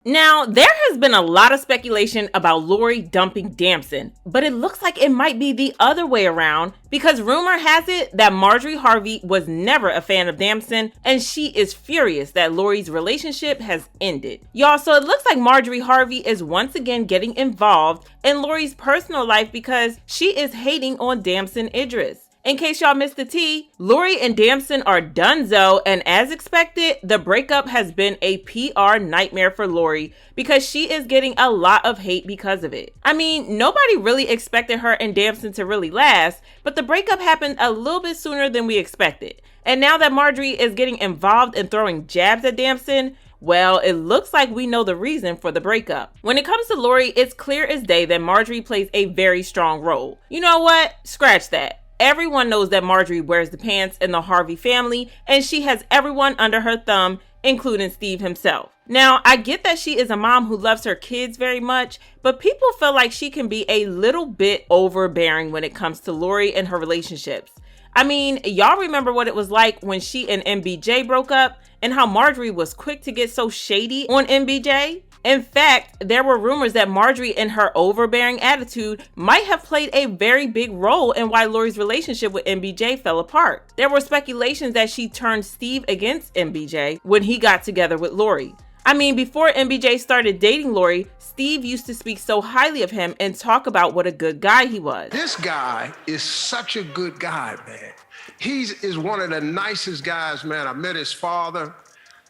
Now, there has been a lot of speculation about Lori dumping Damson, but it looks like it might be the other way around because rumor has it that Marjorie Harvey was never a fan of Damson and she is furious that Lori's relationship has ended. Y'all, so it looks like Marjorie Harvey is once again getting involved in Lori's personal life because she is hating on Damson Idris. In case y'all missed the tea, Lori and Damson are donezo, and as expected, the breakup has been a PR nightmare for Lori because she is getting a lot of hate because of it. I mean, nobody really expected her and Damson to really last, but the breakup happened a little bit sooner than we expected. And now that Marjorie is getting involved and throwing jabs at Damson, well, it looks like we know the reason for the breakup. When it comes to Lori, it's clear as day that Marjorie plays a very strong role. You know what? Scratch that. Everyone knows that Marjorie wears the pants in the Harvey family, and she has everyone under her thumb, including Steve himself. Now, I get that she is a mom who loves her kids very much, but people feel like she can be a little bit overbearing when it comes to Lori and her relationships. I mean, y'all remember what it was like when she and MBJ broke up and how Marjorie was quick to get so shady on MBJ? In fact, there were rumors that Marjorie and her overbearing attitude might have played a very big role in why Lori's relationship with MBJ fell apart. There were speculations that she turned Steve against MBJ when he got together with Lori. I mean, before MBJ started dating Lori, Steve used to speak so highly of him and talk about what a good guy he was. This guy is such a good guy, man. He is one of the nicest guys, man. I met his father.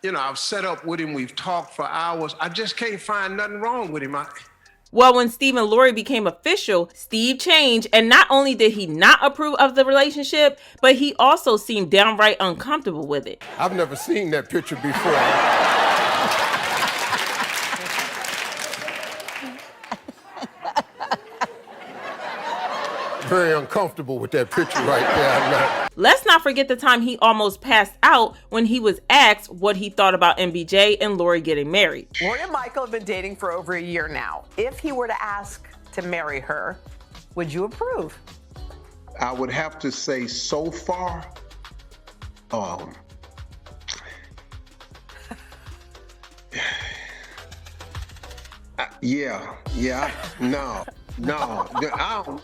You know, I've set up with him. We've talked for hours. I just can't find nothing wrong with him. Well, when Steve and Lori became official, Steve changed, and not only did he not approve of the relationship, but he also seemed downright uncomfortable with it. I've never seen that picture before. Very uncomfortable with that picture right there. Let's not forget the time he almost passed out when he was asked what he thought about MBJ and Lori getting married. Lori and Michael have been dating for over a year now. If he were to ask to marry her, would you approve? I would have to say so far, no,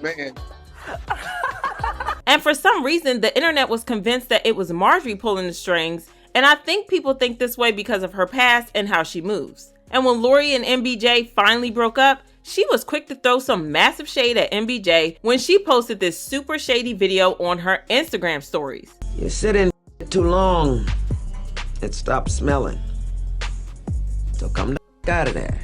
man. And for some reason, the internet was convinced that it was Marjorie pulling the strings, and I think people think this way because of her past and how she moves. And when Lori and MBJ finally broke up, she was quick to throw some massive shade at MBJ when she posted this super shady video on her Instagram stories. You sit in too long, it stops smelling. So come the out of there.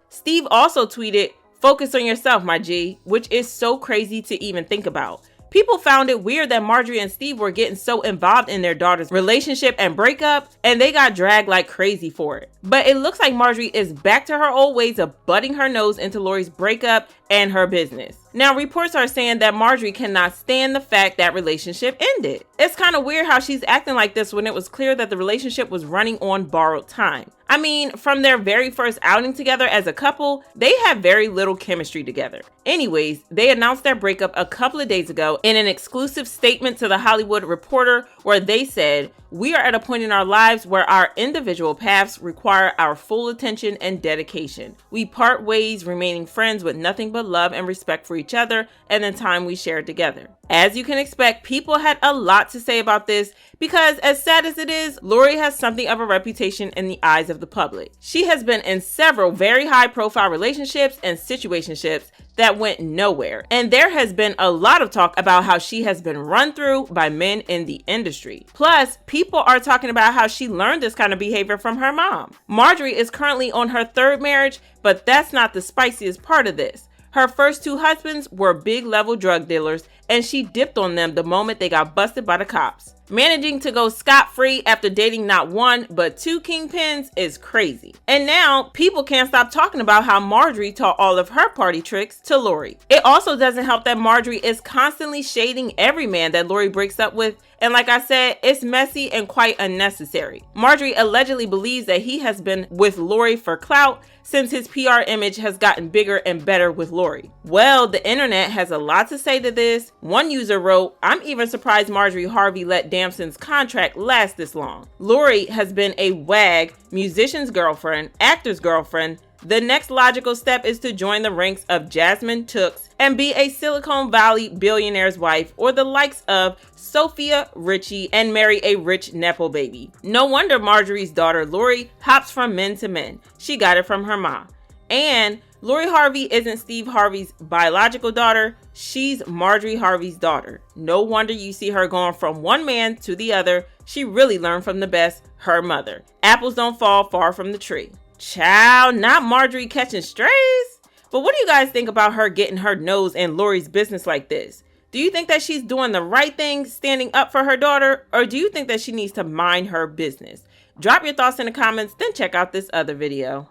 Steve also tweeted, "Focus on yourself, my G," which is so crazy to even think about. People found it weird that Marjorie and Steve were getting so involved in their daughter's relationship and breakup, and they got dragged like crazy for it. But it looks like Marjorie is back to her old ways of butting her nose into Lori's breakup and her business. Now, reports are saying that Marjorie cannot stand the fact that relationship ended. It's kind of weird how she's acting like this when it was clear that the relationship was running on borrowed time. I mean, from their very first outing together as a couple, they had very little chemistry together. Anyways, they announced their breakup a couple of days ago in an exclusive statement to The Hollywood Reporter where they said, "We are at a point in our lives where our individual paths require our full attention and dedication. We part ways, remaining friends with nothing but love and respect for each other and the time we shared together." As you can expect, people had a lot to say about this because, as sad as it is, Lori has something of a reputation in the eyes of the public. She has been in several very high-profile relationships and situationships that went nowhere, and there has been a lot of talk about how she has been run through by men in the industry. Plus, people are talking about how she learned this kind of behavior from her mom. Marjorie is currently on her third marriage, but that's not the spiciest part of this. Her first two husbands were big-level drug dealers, and she dipped on them the moment they got busted by the cops. Managing to go scot-free after dating not one, but two kingpins is crazy. And now, people can't stop talking about how Marjorie taught all of her party tricks to Lori. It also doesn't help that Marjorie is constantly shading every man that Lori breaks up with, and like I said, it's messy and quite unnecessary. Marjorie allegedly believes that he has been with Lori for clout since his PR image has gotten bigger and better with Lori. Well, the internet has a lot to say to this. One user wrote, "I'm even surprised Marjorie Harvey let Damson's contract lasts this long. Lori has been a WAG, musician's girlfriend, actor's girlfriend. The next logical step is to join the ranks of Jasmine Tooks and be a Silicon Valley billionaire's wife or the likes of Sophia Richie and marry a rich Nepo baby. No wonder Marjorie's daughter Lori hops from men to men. She got it from her mom. And Lori Harvey isn't Steve Harvey's biological daughter, she's Marjorie Harvey's daughter. No wonder you see her going from one man to the other. She really learned from the best, her mother. Apples don't fall far from the tree. Child, not Marjorie catching strays. But what do you guys think about her getting her nose in Lori's business like this? Do you think that she's doing the right thing, standing up for her daughter, or do you think that she needs to mind her business? Drop your thoughts in the comments, then check out this other video.